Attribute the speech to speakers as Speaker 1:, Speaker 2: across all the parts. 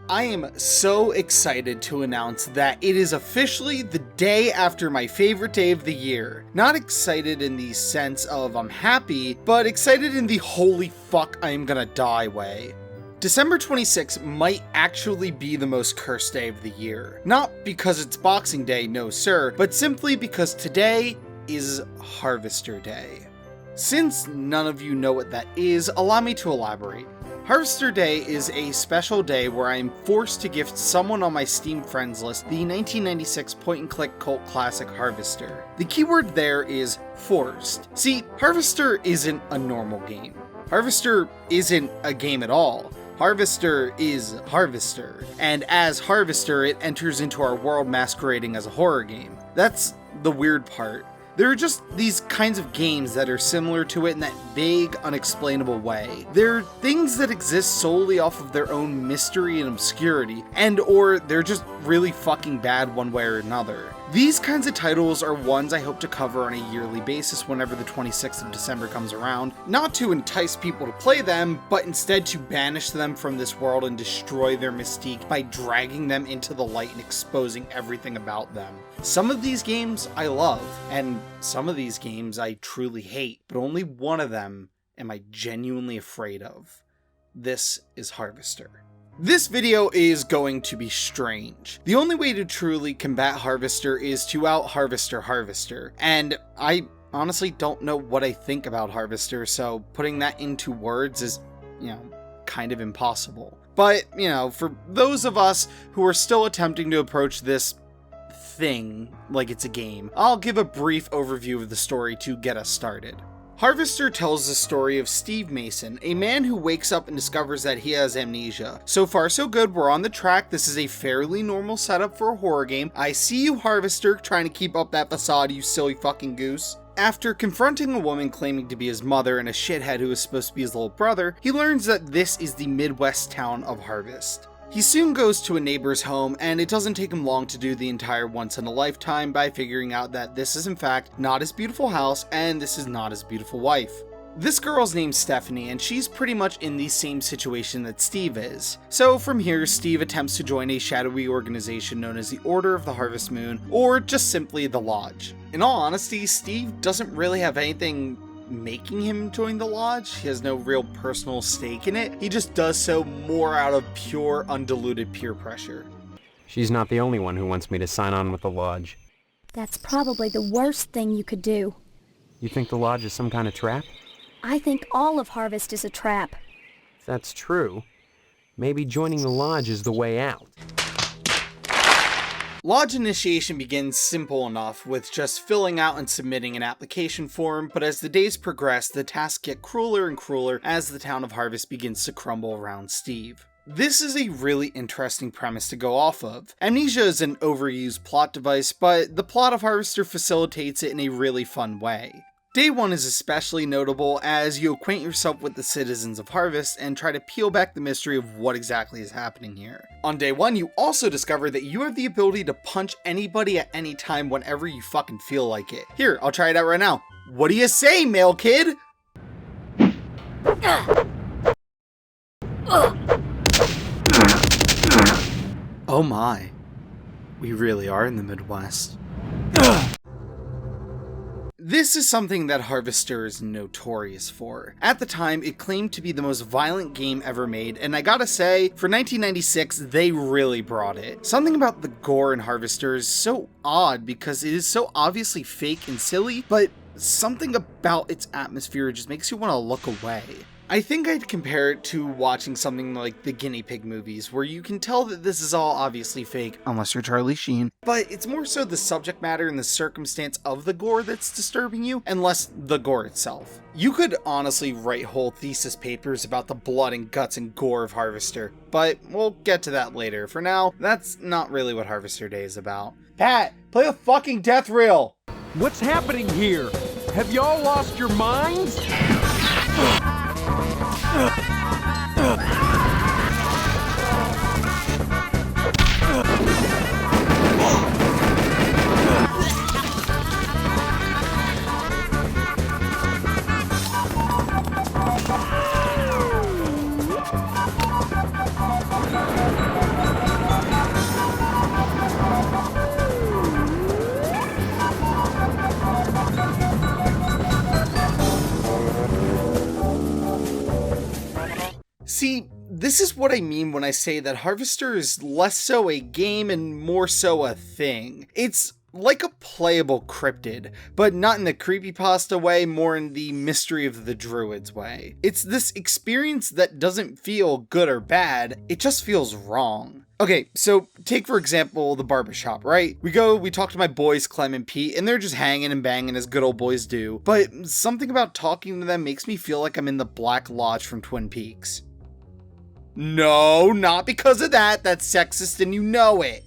Speaker 1: I am so excited to announce that it is officially the day after my favorite day of the year. Not excited in the sense of I'm happy, but excited in the holy fuck I am gonna die way. December 26th might actually be the most cursed day of the year. Not because it's Boxing Day, no sir, but simply because today is Harvester Day. Since none of you know what that is, allow me to elaborate. Harvester Day is a special day where I am forced to gift someone on my Steam friends list the 1996 point-and-click cult classic Harvester. The keyword there is forced. See, Harvester isn't a normal game. Harvester isn't a game at all. Harvester is Harvester, and as Harvester it enters into our world masquerading as a horror game. That's the weird part. There are just these kinds of games that are similar to it in that vague, unexplainable way. They're things that exist solely off of their own mystery and obscurity, or they're just really fucking bad one way or another. These kinds of titles are ones I hope to cover on a yearly basis whenever the 26th of December comes around, not to entice people to play them, but instead to banish them from this world and destroy their mystique by dragging them into the light and exposing everything about them. Some of these games I love, and some of these games I truly hate, but only one of them am I genuinely afraid of. This is Harvester. This video is going to be strange. The only way to truly combat Harvester is to out-Harvester Harvester, and I honestly don't know what I think about Harvester, so putting that into words is, kind of impossible. But, for those of us who are still attempting to approach this thing like it's a game, I'll give a brief overview of the story to get us started. Harvester tells the story of Steve Mason, a man who wakes up and discovers that he has amnesia. So far so good, we're on the track. This is a fairly normal setup for a horror game. I see you, Harvester, trying to keep up that facade, you silly fucking goose. After confronting a woman claiming to be his mother and a shithead who is supposed to be his little brother, he learns that this is the Midwest town of Harvest. He soon goes to a neighbor's home, and it doesn't take him long to do the entire once-in-a-lifetime by figuring out that this is in fact not his beautiful house, and this is not his beautiful wife. This girl's named Stephanie, and she's pretty much in the same situation that Steve is. So from here, Steve attempts to join a shadowy organization known as the Order of the Harvest Moon, or just simply the Lodge. In all honesty, Steve doesn't really have anything making him join the Lodge. He has no real personal stake in it. He just does so more out of pure, undiluted peer pressure.
Speaker 2: She's not the only one who wants me to sign on with the Lodge.
Speaker 3: That's probably the worst thing you could do.
Speaker 2: You think the Lodge is some kind of trap?
Speaker 3: I think all of Harvest is a trap.
Speaker 2: If that's true, maybe joining the Lodge is the way out.
Speaker 1: Lodge initiation begins simple enough with just filling out and submitting an application form, but as the days progress, the tasks get crueler and crueler as the town of Harvest begins to crumble around Steve. This is a really interesting premise to go off of. Amnesia is an overused plot device, but the plot of Harvester facilitates it in a really fun way. Day 1 is especially notable as you acquaint yourself with the citizens of Harvest and try to peel back the mystery of what exactly is happening here. On Day 1, you also discover that you have the ability to punch anybody at any time whenever you fucking feel like it. Here, I'll try it out right now. What do you say, male kid? Oh my. We really are in the Midwest. This is something that Harvester is notorious for. At the time, it claimed to be the most violent game ever made, and I gotta say, for 1996, they really brought it. Something about the gore in Harvester is so odd because it is so obviously fake and silly, but something about its atmosphere just makes you want to look away. I think I'd compare it to watching something like the Guinea Pig movies, where you can tell that this is all obviously fake, unless you're Charlie Sheen, but it's more so the subject matter and the circumstance of the gore that's disturbing you, and less the gore itself. You could honestly write whole thesis papers about the blood and guts and gore of Harvester, but we'll get to that later. For now, that's not really what Harvester Day is about. Pat, play a fucking death reel!
Speaker 4: What's happening here? Have y'all lost your minds?
Speaker 1: This is what I mean when I say that Harvester is less so a game and more so a thing. It's like a playable cryptid, but not in the creepypasta way, more in the Mystery of the Druids way. It's this experience that doesn't feel good or bad, it just feels wrong. Okay, so take for example the barbershop, right? We talk to my boys Clem and Pete, and they're just hanging and banging as good old boys do, but something about talking to them makes me feel like I'm in the Black Lodge from Twin Peaks. No, not because of that, that's sexist and you know it.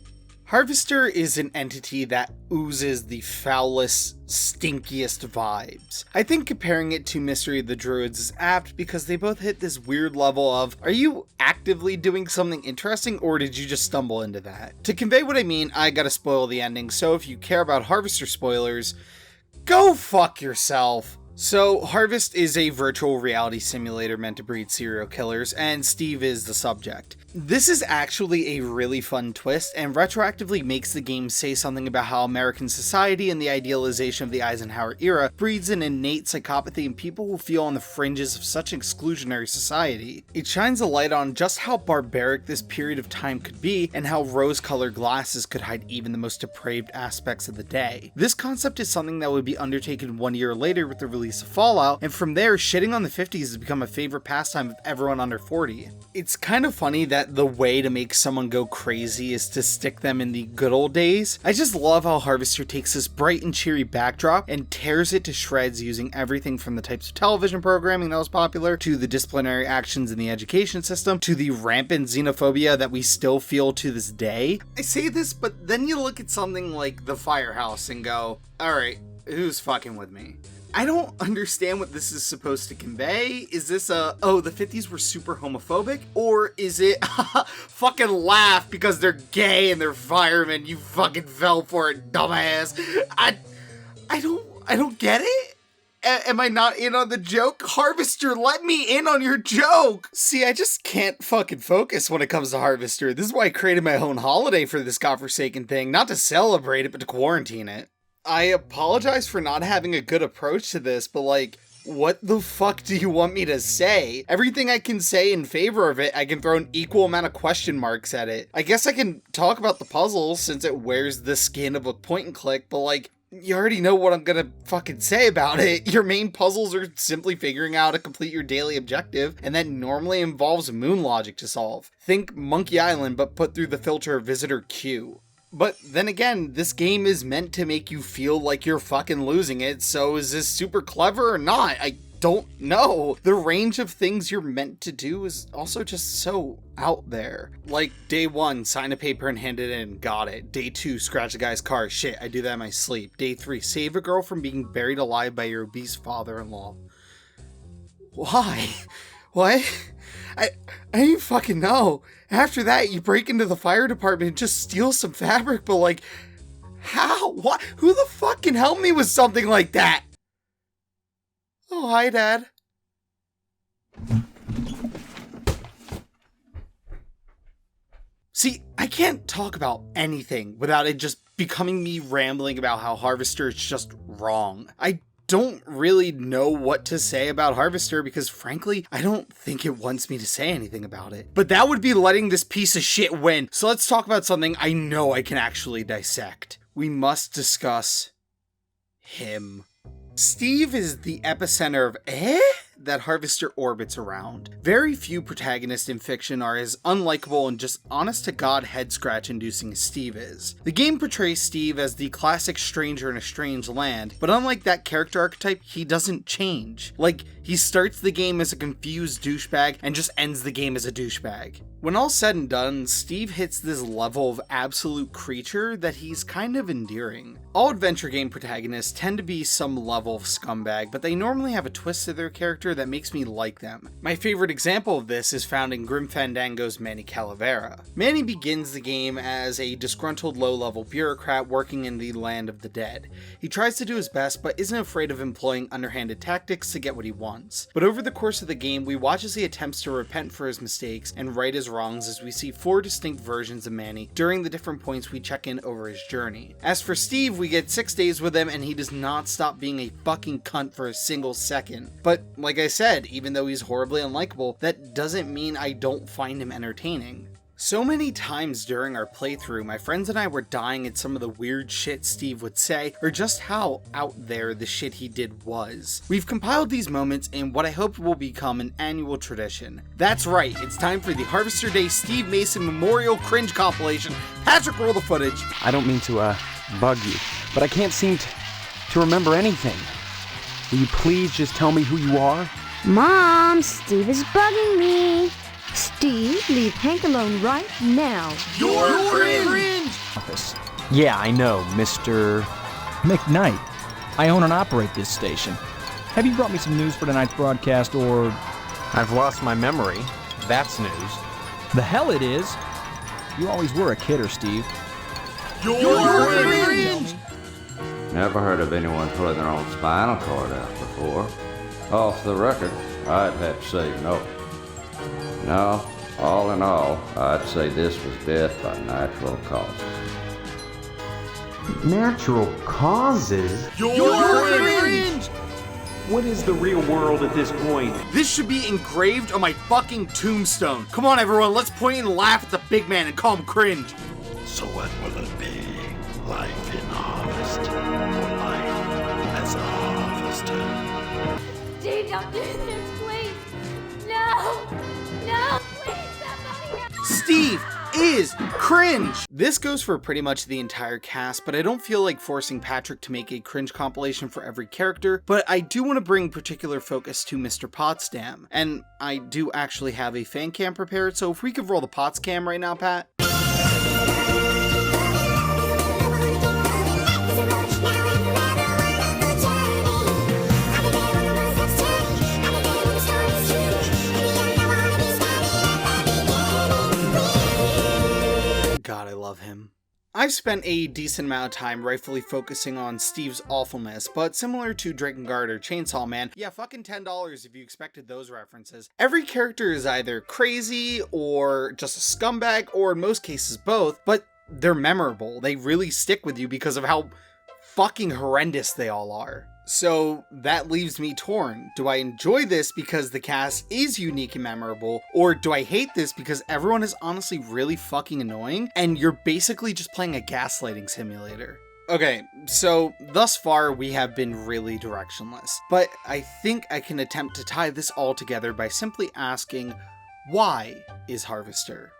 Speaker 1: Harvester is an entity that oozes the foulest, stinkiest vibes. I think comparing it to Mystery of the Druids is apt because they both hit this weird level of, are you actively doing something interesting or did you just stumble into that? To convey what I mean, I gotta spoil the ending, so if you care about Harvester spoilers, go fuck yourself. So, Harvest is a virtual reality simulator meant to breed serial killers, and Steve is the subject. This is actually a really fun twist, and retroactively makes the game say something about how American society and the idealization of the Eisenhower era breeds an innate psychopathy in people who feel on the fringes of such an exclusionary society. It shines a light on just how barbaric this period of time could be, and how rose-colored glasses could hide even the most depraved aspects of the day. This concept is something that would be undertaken 1 year later with the release of Fallout, and from there, shitting on the 50s has become a favorite pastime of everyone under 40. It's kind of funny that the way to make someone go crazy is to stick them in the good old days. I just love how Harvester takes this bright and cheery backdrop and tears it to shreds using everything from the types of television programming that was popular, to the disciplinary actions in the education system, to the rampant xenophobia that we still feel to this day. I say this, but then you look at something like The Firehouse and go, alright, who's fucking with me? I don't understand what this is supposed to convey. Is this oh, the 50s were super homophobic? Or is it, fucking laugh because they're gay and they're firemen, you fucking fell for it, dumbass. I don't get it. Am I not in on the joke? Harvester, let me in on your joke! See, I just can't fucking focus when it comes to Harvester. This is why I created my own holiday for this godforsaken thing. Not to celebrate it, but to quarantine it. I apologize for not having a good approach to this, but like, what the fuck do you want me to say? Everything I can say in favor of it, I can throw an equal amount of question marks at it. I guess I can talk about the puzzles since it wears the skin of a point and click, but like, you already know what I'm gonna fucking say about it. Your main puzzles are simply figuring out how to complete your daily objective, and that normally involves moon logic to solve. Think Monkey Island, but put through the filter of Visitor Q. But then again, this game is meant to make you feel like you're fucking losing it, so is this super clever or not? I don't know. The range of things you're meant to do is also just so out there. Like, day 1, sign a paper and hand it in, got it. Day 2, scratch a guy's car, shit, I do that in my sleep. Day 3, save a girl from being buried alive by your obese father-in-law. Why? What? I don't even fucking know. After that, you break into the fire department and just steal some fabric, but like, how? What? Who the fuck can help me with something like that? Oh, hi, Dad. See, I can't talk about anything without it just becoming me rambling about how Harvester is just wrong. I don't really know what to say about Harvester because frankly, I don't think it wants me to say anything about it. But that would be letting this piece of shit win. So let's talk about something I know I can actually dissect. We must discuss him. Steve is the epicenter of that Harvester orbits around. Very few protagonists in fiction are as unlikable and just honest-to-God head-scratch-inducing as Steve is. The game portrays Steve as the classic stranger in a strange land, but unlike that character archetype, he doesn't change. Like, he starts the game as a confused douchebag and just ends the game as a douchebag. When all's said and done, Steve hits this level of absolute creature that he's kind of endearing. All adventure game protagonists tend to be some level of scumbag, but they normally have a twist to their character that makes me like them. My favorite example of this is found in Grim Fandango's Manny Calavera. Manny begins the game as a disgruntled low-level bureaucrat working in the land of the dead. He tries to do his best, but isn't afraid of employing underhanded tactics to get what he wants. But over the course of the game, we watch as he attempts to repent for his mistakes and right his wrongs as we see 4 distinct versions of Manny during the different points we check in over his journey. As for Steve, we get 6 days with him and he does not stop being a fucking cunt for a single second. But like like I said, even though he's horribly unlikable, that doesn't mean I don't find him entertaining. So many times during our playthrough, my friends and I were dying at some of the weird shit Steve would say, or just how out there the shit he did was. We've compiled these moments in what I hope will become an annual tradition. That's right, it's time for the Harvester Day Steve Mason Memorial Cringe Compilation. Patrick, roll the footage.
Speaker 2: I don't mean to, bug you, but I can't seem to remember anything. Will you please just tell me who you are?
Speaker 5: Mom, Steve is bugging me. Steve, leave Hank alone right now.
Speaker 1: You're cringe!
Speaker 6: Office.
Speaker 2: Yeah, I know, Mr.
Speaker 6: McKnight. I own and operate this station. Have you brought me some news for tonight's broadcast, or...
Speaker 2: I've lost my memory. That's news.
Speaker 6: The hell it is! You always were a kidder, Steve.
Speaker 1: You're cringe!
Speaker 7: Never heard of anyone pulling their own spinal cord out before. Off the record, I'd have to say no. No, all in all, I'd say this was death by natural causes.
Speaker 2: Natural causes?
Speaker 1: You're cringe!
Speaker 2: What is the real world at this point?
Speaker 1: This should be engraved on my fucking tombstone. Come on, everyone, let's point and laugh at the big man and call him cringe.
Speaker 8: So what will it be? Life in harvest, or life as a harvester?
Speaker 9: Steve, don't do this, please. No, no, please, somebody help.
Speaker 1: Steve is cringe! This goes for pretty much the entire cast, but I don't feel like forcing Patrick to make a cringe compilation for every character, but I do want to bring particular focus to Mr. Potsdam, and I do actually have a fan cam prepared, so if we could roll the Pots cam right now, Pat. God, I love him. I've spent a decent amount of time rightfully focusing on Steve's awfulness, but similar to Drakengard or Chainsaw Man, yeah, fucking $10 if you expected those references. Every character is either crazy or just a scumbag, or in most cases both, but they're memorable. They really stick with you because of how fucking horrendous they all are. So that leaves me torn. Do I enjoy this because the cast is unique and memorable, or do I hate this because everyone is honestly really fucking annoying and you're basically just playing a gaslighting simulator? Okay, so thus far we have been really directionless, but I think I can attempt to tie this all together by simply asking, why is Harvester?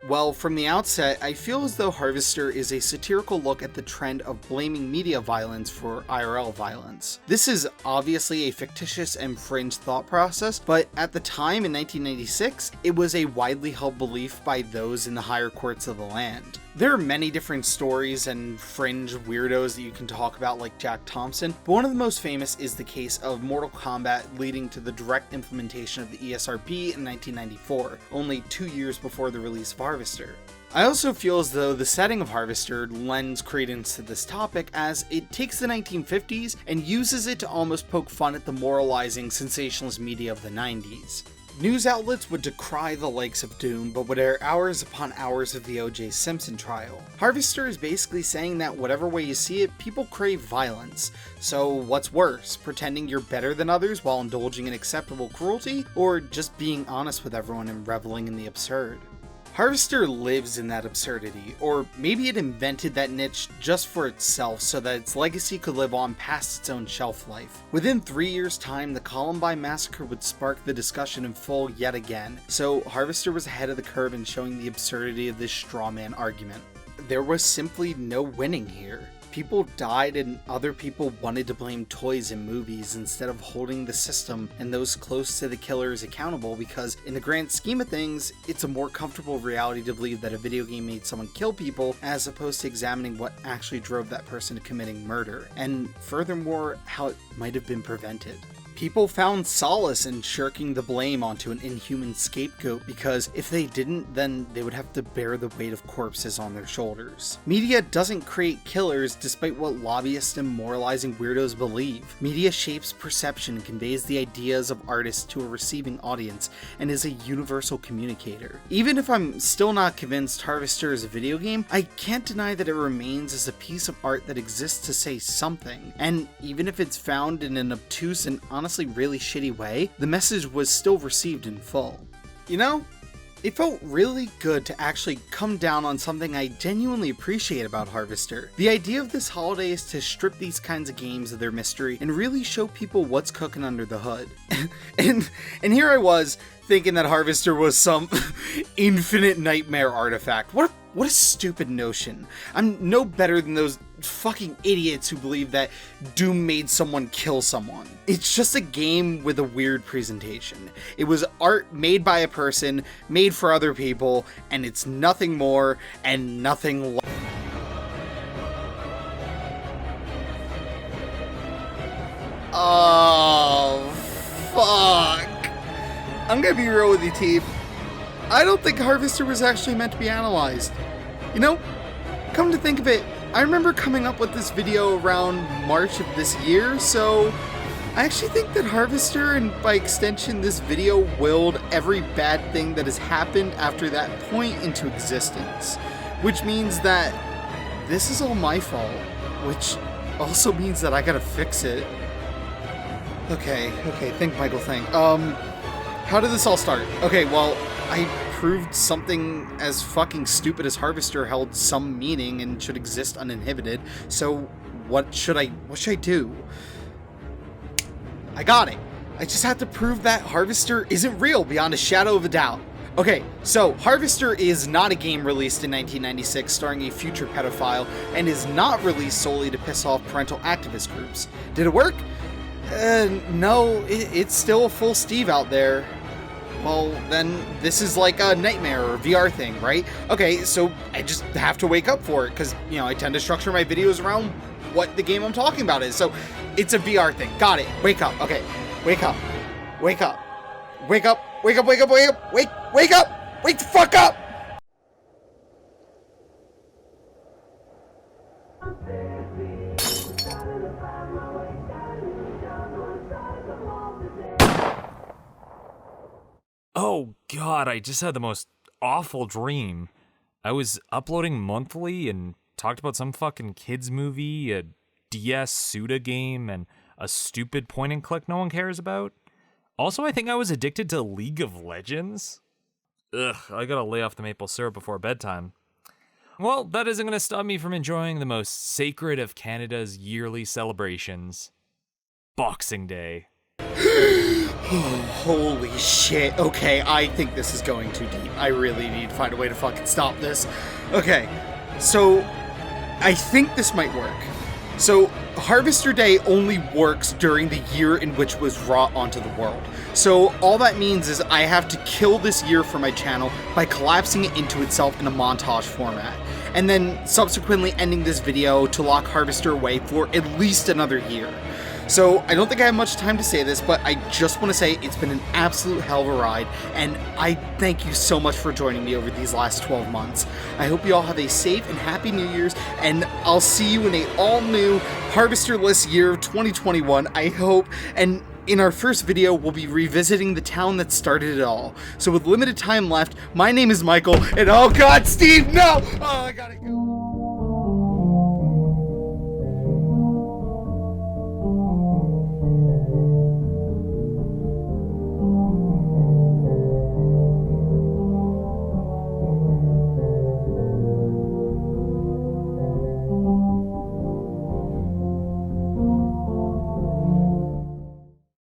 Speaker 1: Well, from the outset, I feel as though Harvester is a satirical look at the trend of blaming media violence for IRL violence. This is obviously a fictitious and fringe thought process, but at the time in 1996, it was a widely held belief by those in the higher courts of the land. There are many different stories and fringe weirdos that you can talk about, like Jack Thompson, but one of the most famous is the case of Mortal Kombat leading to the direct implementation of the ESRB in 1994, only 2 years before the release of Harvester. I also feel as though the setting of Harvester lends credence to this topic, as it takes the 1950s and uses it to almost poke fun at the moralizing, sensationalist media of the 90s. News outlets would decry the likes of Doom, but would air hours upon hours of the O.J. Simpson trial. Harvester is basically saying that whatever way you see it, people crave violence. So what's worse, pretending you're better than others while indulging in acceptable cruelty, or just being honest with everyone and reveling in the absurd? Harvester lives in that absurdity, or maybe it invented that niche just for itself so that its legacy could live on past its own shelf life. Within 3 years' time, the Columbine Massacre would spark the discussion in full yet again, so Harvester was ahead of the curve in showing the absurdity of this strawman argument. There was simply no winning here. People died and other people wanted to blame toys in movies instead of holding the system and those close to the killers accountable, because in the grand scheme of things, it's a more comfortable reality to believe that a video game made someone kill people as opposed to examining what actually drove that person to committing murder, and furthermore, how it might have been prevented. People found solace in shirking the blame onto an inhuman scapegoat, because if they didn't, then they would have to bear the weight of corpses on their shoulders. Media doesn't create killers despite what lobbyists and moralizing weirdos believe. Media shapes perception and conveys the ideas of artists to a receiving audience and is a universal communicator. Even if I'm still not convinced Harvester is a video game, I can't deny that it remains as a piece of art that exists to say something, and even if it's found in an obtuse and honestly honestly really shitty way, the message was still received in full. You know, it felt really good to actually come down on something I genuinely appreciate about Harvester. The idea of this holiday is to strip these kinds of games of their mystery and really show people what's cooking under the hood. and here I was, thinking that Harvester was some infinite nightmare artifact. What a stupid notion. I'm no better than those fucking idiots who believe that Doom made someone kill someone. It's just a game with a weird presentation. It was art made by a person, made for other people, and it's nothing more and nothing less. Oh, fuck. I'm gonna be real with you, Teef. I don't think Harvester was actually meant to be analyzed. You know, come to think of it, I remember coming up with this video around March of this year, so I actually think that Harvester, and by extension this video, willed every bad thing that has happened after that point into existence. Which means that this is all my fault, which also means that I gotta fix it. Okay, think, Michael, think. How did this all start? Okay, well, I proved something as fucking stupid as Harvester held some meaning and should exist uninhibited, so what should I do? I got it. I just have to prove that Harvester isn't real beyond a shadow of a doubt. Okay, so Harvester is not a game released in 1996 starring a future pedophile and is not released solely to piss off parental activist groups. Did it work? No, it's still a full Steve out there. Well, then this is like a Nightmare or VR thing, right? Okay, so I just have to wake up for it because, you know, I tend to structure my videos around what the game I'm talking about is. So it's a VR thing. Got it. Wake up. Okay. Wake up. Wake up. Wake up. Wake up. Wake up. Wake up. Wake up. Wake the fuck up.
Speaker 10: Oh god, I just had the most awful dream. I was uploading monthly and talked about some fucking kids movie, a DS Suda game, and a stupid point and click no one cares about. Also, I think I was addicted to League of Legends. Ugh, I gotta lay off the maple syrup before bedtime. Well, that isn't gonna stop me from enjoying the most sacred of Canada's yearly celebrations, Boxing Day.
Speaker 1: Oh, holy shit. Okay, I think this is going too deep. I really need to find a way to fucking stop this. Okay, so I think this might work. So Harvester Day only works during the year in which was brought onto the world. So all that means is I have to kill this year for my channel by collapsing it into itself in a montage format, and then subsequently ending this video to lock Harvester away for at least another year. So I don't think I have much time to say this, but I just want to say it's been an absolute hell of a ride, and I thank you so much for joining me over these last 12 months. I hope you all have a safe and happy New Year's, and I'll see you in a all-new Harvester-less year of 2021, I hope, and in our first video, we'll be revisiting the town that started it all. So with limited time left, my name is Michael, and oh god, Steve, no! Oh, I gotta go.